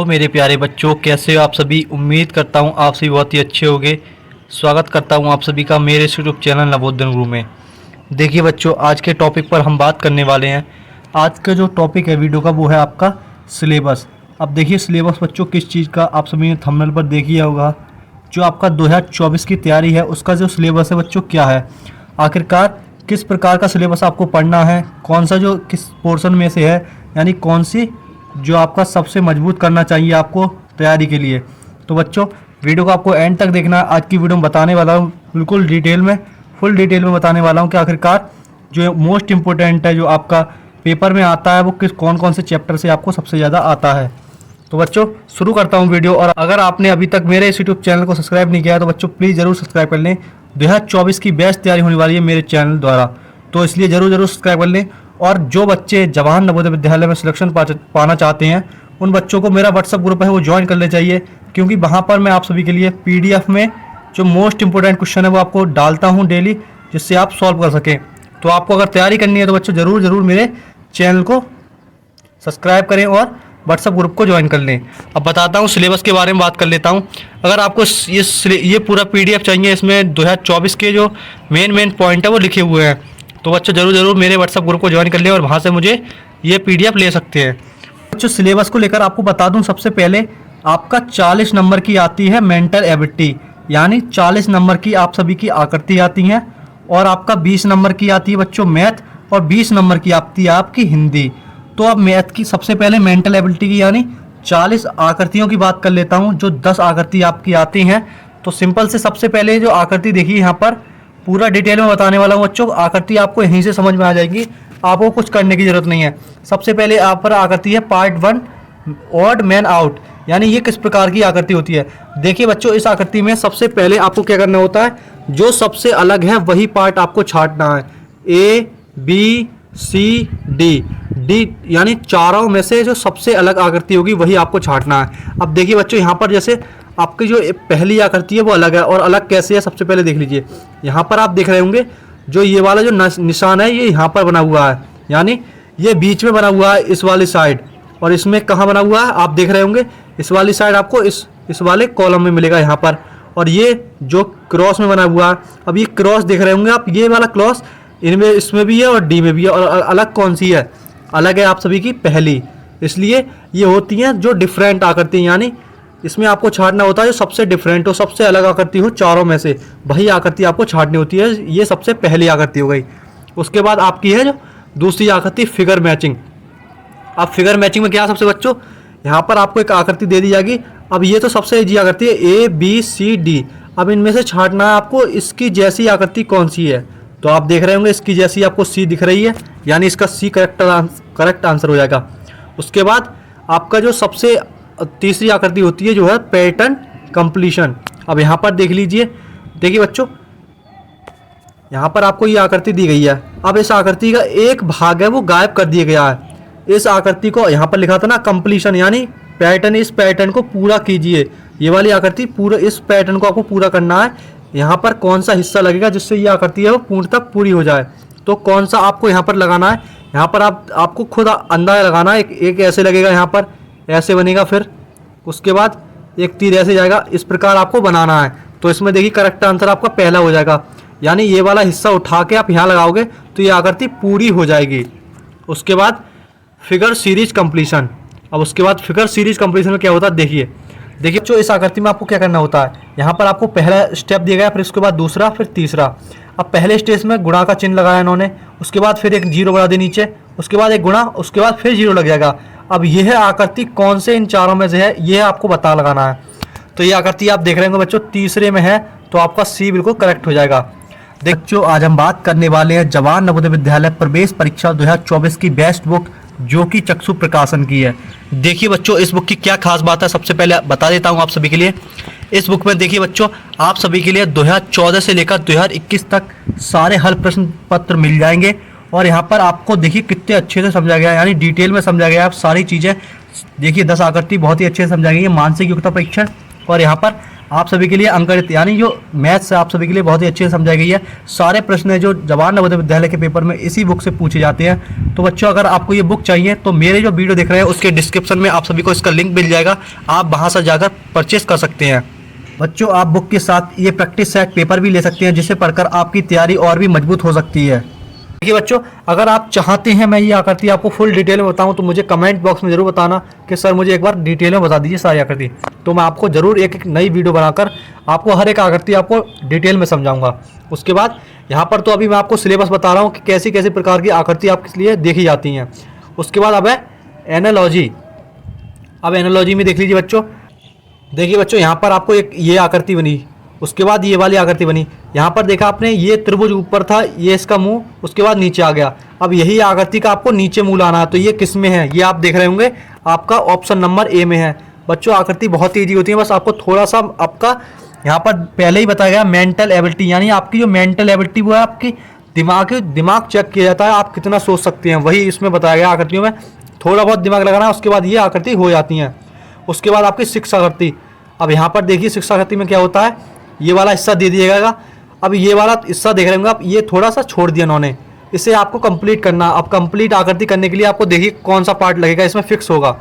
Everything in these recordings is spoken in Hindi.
हेलो मेरे प्यारे बच्चों, कैसे हो आप सभी। उम्मीद करता हूँ आप सभी बहुत ही अच्छे होंगे। स्वागत करता हूँ आप सभी का मेरे यूट्यूब चैनल नवोदय गुरु में। देखिए बच्चों, आज के टॉपिक पर हम बात करने वाले हैं। आज का जो टॉपिक है वीडियो का वो है आपका सिलेबस। अब देखिए सिलेबस बच्चों किस चीज़ का, आप सभी ने थंबनेल पर देखिए होगा। जो आपका 2024 की तैयारी है उसका जो सिलेबस है बच्चों क्या है, आखिरकार किस प्रकार का सिलेबस आपको पढ़ना है, कौन सा जो किस पोर्शन में से है, यानी कौन सी जो आपका सबसे मजबूत करना चाहिए आपको तैयारी के लिए। तो बच्चों वीडियो को आपको एंड तक देखना है। आज की वीडियो में बताने वाला हूँ बिल्कुल डिटेल में, फुल डिटेल में बताने वाला हूँ कि आखिरकार जो मोस्ट इम्पोर्टेंट है जो आपका पेपर में आता है वो किस कौन कौन से चैप्टर से आपको सबसे ज़्यादा आता है। तो बच्चों शुरू करता हूँ वीडियो। और अगर आपने अभी तक मेरे इस यूट्यूब चैनल को सब्सक्राइब नहीं किया है तो बच्चों प्लीज़ ज़रूर सब्सक्राइब कर लें। 2024 की बेस्ट तैयारी होने वाली है मेरे चैनल द्वारा, तो इसलिए ज़रूर सब्सक्राइब कर लें। और जो बच्चे जवाहर नवोदय विद्यालय में सिलेक्शन पाना चाहते हैं उन बच्चों को मेरा व्हाट्सअप ग्रुप है वो ज्वाइन कर ले चाहिए, क्योंकि वहाँ पर मैं आप सभी के लिए PDF में जो मोस्ट इंपॉर्टेंट क्वेश्चन है वो आपको डालता हूँ डेली, जिससे आप सॉल्व कर सकें। तो आपको अगर तैयारी करनी है तो बच्चों ज़रूर मेरे चैनल को सब्सक्राइब करें और व्हाट्सअप ग्रुप को ज्वाइन कर लें। अब बताता हूँ सिलेबस के बारे में बात कर लेता हूँ। अगर आपको ये पूरा PDF चाहिए, इसमें 2024 के जो मेन पॉइंट है वो लिखे हुए हैं, तो बच्चों ज़रूर मेरे व्हाट्सअप ग्रुप को ज्वाइन कर लें और वहाँ से मुझे ये PDF ले सकते हैं। बच्चों सिलेबस को लेकर आपको बता दूं, सबसे पहले आपका 40 नंबर की आती है मेंटल एबिलिटी, यानी 40 नंबर की आप सभी की आकृति आती हैं। और आपका 20 नंबर की आती है बच्चों मैथ, और 20 नंबर की आती है आपकी हिंदी। तो अब मैथ की सबसे पहले मेंटल एबिलिटी की यानी 40 आकृतियों की बात कर लेता हूँ, जो 10 आकृति आपकी आती हैं। तो सिंपल से सबसे पहले जो आकृति देखिए, यहाँ पर पूरा डिटेल में बताने वाला हूँ बच्चों। आकृति आपको यहीं से समझ में आ जाएगी, आपको कुछ करने की जरूरत नहीं है। सबसे पहले आप पर आकृति है पार्ट 1 ऑड मैन आउट, यानी ये किस प्रकार की आकृति होती है। देखिए बच्चों इस आकृति में सबसे पहले आपको क्या करना होता है, जो सबसे अलग है वही पार्ट आपको छांटना है। A B C D यानी चारों में से जो सबसे अलग आकृति होगी वही आपको छांटना है। अब देखिए बच्चों यहाँ पर जैसे आपकी जो पहली आकृति है वो अलग है, और अलग कैसे है सबसे पहले देख लीजिए। यहाँ पर आप देख रहे होंगे जो ये वाला जो निशान है ये यहाँ पर बना हुआ है, यानी ये बीच में बना हुआ है इस वाली साइड, और इसमें कहाँ बना हुआ है आप देख रहे होंगे इस वाली साइड आपको इस वाले कॉलम में मिलेगा यहाँ पर। और ये जो क्रॉस में बना हुआ है, अब ये क्रॉस देख रहे होंगे आप, ये वाला क्रॉस इनमें इसमें भी है और D में भी है। और अलग कौन सी है, अलग है आप सभी की पहली, इसलिए ये होती हैं जो डिफरेंट आकृति, यानी इसमें आपको छांटना होता है जो सबसे डिफरेंट हो, सबसे अलग आकृति हो चारों में से, वही आकृति आपको छांटनी होती है। ये सबसे पहली आकृति हो गई। उसके बाद आपकी है जो दूसरी आकृति फिगर मैचिंग। अब फिगर मैचिंग में क्या सबसे बच्चों, यहाँ पर आपको एक आकृति दे दी जाएगी। अब ये तो सबसे ईजी आकृति है A B C D। अब इनमें से छांटना है आपको इसकी जैसी आकृति कौन सी है। तो आप देख रहे होंगे इसकी जैसी आपको C दिख रही है, यानी इसका C करेक्ट आंसर हो जाएगा। उसके बाद आपका जो सबसे तीसरी आकृति होती है जो है पैटर्न कंप्लीशन। अब यहाँ पर देख लीजिए, देखिए बच्चों यहाँ पर आपको ये आकृति दी गई है। अब इस आकृति का एक भाग है वो गायब कर दिया गया है। इस आकृति को यहाँ पर लिखा था ना कंप्लीशन, यानी पैटर्न, इस पैटर्न को पूरा कीजिए। ये वाली आकृति पूरा, इस पैटर्न को आपको पूरा करना है। यहाँ पर कौन सा हिस्सा लगेगा जिससे ये आकृति है वो पूर्णतः पूरी हो जाए, तो कौन सा आपको यहाँ पर लगाना है। यहाँ पर आपको खुद अंदाजा लगाना है। एक ऐसे लगेगा, यहाँ पर ऐसे बनेगा, फिर उसके बाद एक तीर ऐसे जाएगा, इस प्रकार आपको बनाना है। तो इसमें देखिए करेक्ट आंसर आपका पहला हो जाएगा, यानी ये वाला हिस्सा उठा के आप यहाँ लगाओगे तो ये आकृति पूरी हो जाएगी। उसके बाद फिगर सीरीज कंप्लीशन। अब उसके बाद फिगर सीरीज कंप्लीशन में क्या होता है देखिए जो इस आकृति में आपको क्या करना होता है। यहाँ पर आपको पहला स्टेप दिया गया, फिर उसके बाद दूसरा, फिर तीसरा। अब पहले स्टेज में गुणा का चिन्ह लगाया इन्होंने, उसके बाद फिर एक 0 बढ़ा दे नीचे, उसके बाद एक गुणा, उसके बाद फिर 0 लग जाएगा। अब यह आकृति कौन से इन चारों में से है यह आपको पता लगाना है। तो ये आकृति आप देख रहे होंगे बच्चों तीसरे में है, तो आपका C बिल्कुल करेक्ट हो जाएगा। बच्चों आज हम बात करने वाले हैं जवाहर नवोदय विद्यालय प्रवेश परीक्षा 2024 की बेस्ट बुक, जो कि चक्षु प्रकाशन की है। देखिए बच्चों इस बुक की क्या खास बात है, सबसे पहले बता देता हूँ आप सभी के लिए। इस बुक में देखिए बच्चों आप सभी के लिए 2014 से लेकर 2021 तक सारे हल प्रश्न पत्र मिल जाएंगे। और यहाँ पर आपको देखिए कितने अच्छे से समझा गया है, यानी डिटेल में समझा गया है आप सारी चीज़ें। देखिए 10 आकृति बहुत ही अच्छे से समझा गई है। मानसिक योग्यता परीक्षण और यहाँ पर आप सभी के लिए अंकगणित यानी जो मैथ्स आप सभी के लिए बहुत ही अच्छे से समझाई गई है। सारे प्रश्न जो जवाहर नवोदय विद्यालय के पेपर में इसी बुक से पूछे जाते हैं। तो बच्चों अगर आपको ये बुक चाहिए तो मेरे जो वीडियो देख रहे हैं उसके डिस्क्रिप्शन में आप सभी को इसका लिंक मिल जाएगा, आप वहाँ से जाकर परचेस कर सकते हैं। बच्चों आप बुक के साथ ये प्रैक्टिस सेट पेपर भी ले सकते हैं, जिसे पढ़कर आपकी तैयारी और भी मजबूत हो सकती है। देखिए बच्चों, अगर आप चाहते हैं मैं ये आकृति आपको फुल डिटेल में बताऊं तो मुझे कमेंट बॉक्स में जरूर बताना कि सर मुझे एक बार डिटेल में बता दीजिए सारी आकृति। तो मैं आपको जरूर एक नई वीडियो बनाकर आपको हर एक आकृति आपको डिटेल में समझाऊंगा। उसके बाद यहाँ पर तो अभी मैं आपको सिलेबस बता रहा हूँ कि कैसी कैसी प्रकार की आकृति आपके लिए देखी जाती हैं। उसके बाद अब है एनालॉजी। अब एनालॉजी में देख लीजिए बच्चों, देखिए बच्चों यहाँ पर आपको एक ये आकृति बनी, उसके बाद ये वाली आकृति बनी। यहाँ पर देखा आपने ये त्रिभुज ऊपर था, ये इसका मुंह, उसके बाद नीचे आ गया। अब यही आकृति का आपको नीचे मुंह लाना है, तो ये किस में है ये आप देख रहे होंगे, आपका ऑप्शन नंबर ए में है। बच्चों आकृति बहुत ईजी होती है, बस आपको थोड़ा सा आपका यहाँ पर पहले ही बताया गया मेंटल एबिलिटी, यानी आपकी जो मेंटल एबिलिटी वो है आपकी दिमाग चेक किया जाता है, आप कितना सोच सकते हैं, वही इसमें बताया गया। आकृतियों में थोड़ा बहुत दिमाग लगाना है, उसके बाद ये आकृति हो जाती हैं। उसके बाद आपकी सिक्स आकृति। अब यहाँ पर देखिए सिक्स आकृति में क्या होता है, ये वाला हिस्सा दे दिया जाएगा। अब ये वाला हिस्सा देख रहे होंगे आप, ये थोड़ा सा छोड़ दिया इन्होंने, इसे आपको कंप्लीट करना। अब कंप्लीट आकृति करने के लिए आपको देखिए कौन सा पार्ट लगेगा, इसमें फिक्स होगा।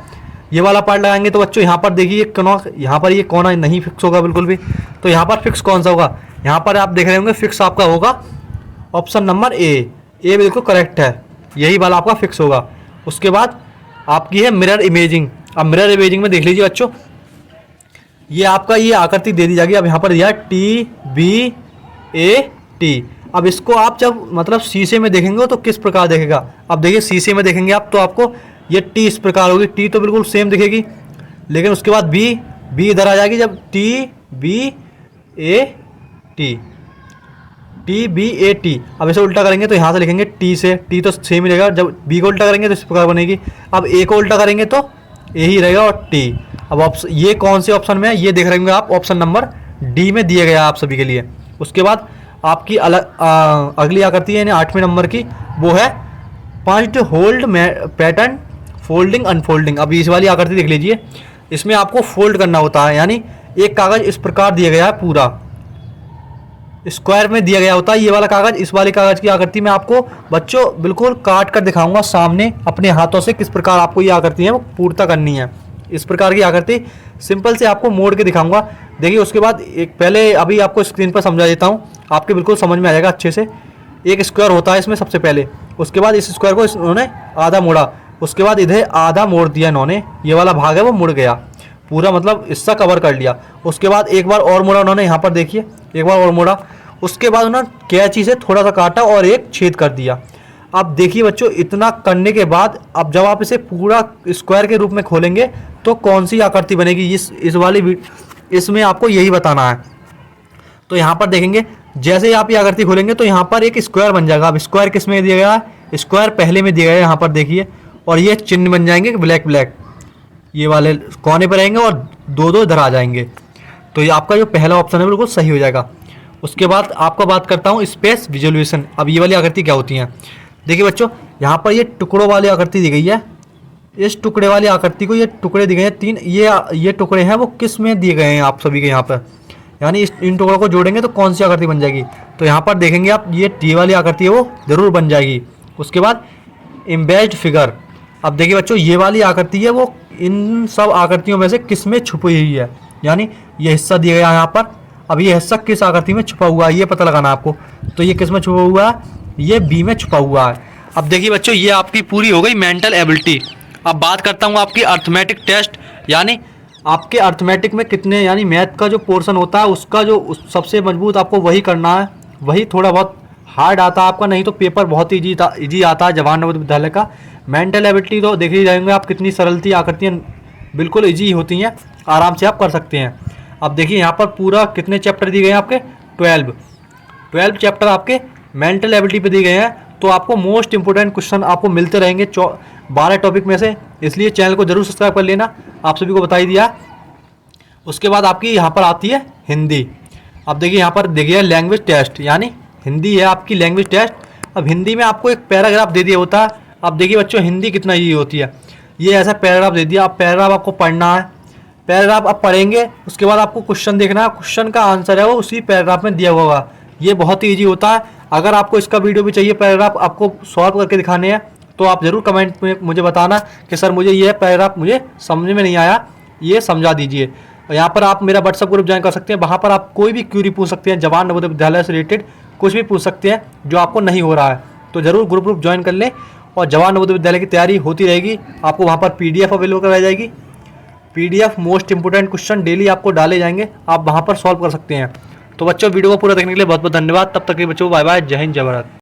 ये वाला पार्ट लगाएंगे तो बच्चों यहाँ पर देखिए कोना, यहाँ पर ये कोना नहीं फिक्स होगा बिल्कुल भी। तो यहाँ पर फिक्स कौन सा होगा, यहाँ पर आप देख रहे होंगे फिक्स आपका होगा ऑप्शन नंबर ए बिल्कुल करेक्ट है, यही वाला आपका फिक्स होगा। उसके बाद आपकी है मिरर इमेजिंग। अब मिरर इमेजिंग में देख लीजिए बच्चों, ये आपका ये आकृति दे दी जाएगी। अब यहाँ पर दिया TBAT। अब इसको आप जब मतलब शीशे में देखेंगे तो किस प्रकार देखेगा, अब देखिए शीशे में देखेंगे आप तो आपको ये टी इस प्रकार होगी, टी तो बिल्कुल सेम दिखेगी, लेकिन उसके बाद बी इधर आ जाएगी। जब TBAT, अब इसे उल्टा करेंगे तो यहाँ से लिखेंगे टी से, टी तो सेम ही रहेगा। जब बी को उल्टा करेंगे तो इस प्रकार बनेगी। अब ए को उल्टा करेंगे तो यही रहेगा और टी। अब ऑप्शन ये कौन से ऑप्शन में है ये देख रहे होंगे आप, ऑप्शन नंबर डी में दिया गया आप सभी के लिए। उसके बाद आपकी अगली आकृति है यानी 8वें नंबर की, वो है punched hold pattern folding unfolding. अब इस वाली आकृति देख लीजिए, इसमें आपको फोल्ड करना होता है, यानी एक कागज इस प्रकार दिया गया है, पूरा स्क्वायर में दिया गया होता है ये वाला कागज। इस वाले कागज की आकृति में आपको बच्चों बिल्कुल काट कर दिखाऊंगा सामने अपने हाथों से किस प्रकार आपको ये आकृति है वो पूर्णता करनी है। इस प्रकार की आकृति सिंपल से आपको मोड़ के दिखाऊंगा। देखिए उसके बाद एक पहले अभी आपको स्क्रीन पर समझा देता हूँ, आपके बिल्कुल समझ में आ जाएगा अच्छे से। एक स्क्वायर होता है इसमें सबसे पहले, उसके बाद इस स्क्वायर को इन्होंने आधा मोड़ा, उसके बाद इधर आधा मोड़ दिया इन्होंने, ये वाला भाग है वो मुड़ गया पूरा, मतलब हिस्सा कवर कर लिया। उसके बाद एक बार और मोड़ा उन्होंने, यहाँ पर देखिए एक बार और मोड़ा, उसके बाद उन्होंने कैंची से थोड़ा सा काटा और एक छेद कर दिया। अब देखिए बच्चों इतना करने के बाद अब जब आप इसे पूरा स्क्वायर के रूप में खोलेंगे तो कौन सी आकृति बनेगी, इस वाली इसमें आपको यही बताना है। तो यहाँ पर देखेंगे जैसे ही आप ये आकृति खोलेंगे तो यहाँ पर एक स्क्वायर बन जाएगा। अब स्क्वायर किस में दिया गया है, स्क्वायर पहले में दिया गया है, यहाँ पर देखिए, और ये चिन्ह बन जाएंगे ब्लैक, ये वाले कोने पर रहेंगे और दो इधर आ जाएंगे। तो ये आपका जो पहला ऑप्शन है बिल्कुल सही हो जाएगा। उसके बाद आपको बात करता हूँ स्पेस विजुअलाइजेशन। अब ये वाली आकृति क्या होती है, देखिए बच्चों यहाँ पर ये टुकड़ों वाली आकृति दी गई है। इस टुकड़े वाली आकृति को ये टुकड़े दिए गए हैं 3, ये टुकड़े हैं वो किस में दिए गए हैं आप सभी के यहाँ पर, यानी इन टुकड़ों को जोड़ेंगे तो कौन सी आकृति बन जाएगी। तो यहाँ पर देखेंगे आप ये टी वाली आकृति है वो जरूर बन जाएगी। उसके बाद एम्बेस्ड फिगर। अब देखिए बच्चों ये वाली आकृति है वो इन सब आकृतियों में से किस में छुपी हुई है, यानी ये हिस्सा दिया गया यहाँ पर। अब ये हिस्सा किस आकृति में छुपा हुआ है ये पता लगाना आपको। तो ये किस में छुपा हुआ है, ये बी में छुपा हुआ है। अब देखिए बच्चों ये आपकी पूरी हो गई मेंटल एबिलिटी। अब बात करता हूँ आपकी अर्थमेटिक टेस्ट, यानी आपके अर्थमेटिक में कितने, यानी मैथ का जो पोर्शन होता है उसका जो सबसे मजबूत आपको वही करना है। वही थोड़ा बहुत हार्ड आता है आपका, नहीं तो पेपर बहुत ईजी आता है जवाहर नवोदय विद्यालय का। मेंटल एबिलिटी तो देख ही जाएंगे आप कितनी सरलती आकृतियाँ बिल्कुल ईजी होती हैं, आराम से आप कर सकते हैं। अब देखिए यहाँ पर पूरा कितने चैप्टर दिए गए हैं आपके, 12 चैप्टर आपके मेंटल एबिलिटी पे दिए गए हैं। तो आपको मोस्ट इंपोर्टेंट क्वेश्चन आपको मिलते रहेंगे 12 टॉपिक में से, इसलिए चैनल को जरूर सब्सक्राइब कर लेना, आप सभी को बता ही दिया। उसके बाद आपकी यहाँ पर आती है हिंदी। अब देखिए यहाँ पर देखिए लैंग्वेज टेस्ट, यानी हिंदी है आपकी लैंग्वेज टेस्ट। अब हिंदी में आपको एक पैराग्राफ दे दिया होता है। अब देखिए बच्चों हिंदी कितना ईजी होती है, ये ऐसा पैराग्राफ दे दिया, अब पैराग्राफ आपको पढ़ना है, पैराग्राफ आप पढ़ेंगे, उसके बाद आपको क्वेश्चन देखना है, क्वेश्चन का आंसर है वो उसी पैराग्राफ में दिया हुआ होगा। ये बहुत ही ईजी होता है। अगर आपको इसका वीडियो भी चाहिए, पैराग्राफ आपको सॉल्व करके दिखाने हैं, तो आप ज़रूर कमेंट में मुझे बताना कि सर मुझे ये पैराग्राफ मुझे समझ में नहीं आया, ये समझा दीजिए। और यहाँ पर आप मेरा व्हाट्सअप ग्रुप ज्वाइन कर सकते हैं। वहाँ पर आप कोई भी क्यूरी पूछ सकते हैं, जवान नवोदय विद्यालय से रिलेटेड कुछ भी पूछ सकते हैं जो आपको नहीं हो रहा है। तो ज़रूर ग्रुप ज्वाइन कर लें, और जवान नवोदय विद्यालय की तैयारी होती रहेगी। आपको वहाँ पर PDF अवेलेबल करवाई जाएगी। PDF most important question daily आपको डाले जाएंगे, आप वहाँ पर सॉल्व कर सकते हैं। तो बच्चों, वीडियो को पूरा देखने के लिए बहुत बहुत धन्यवाद। तब तक के बच्चों, बाय बाय, जय हिंद, जय भारत।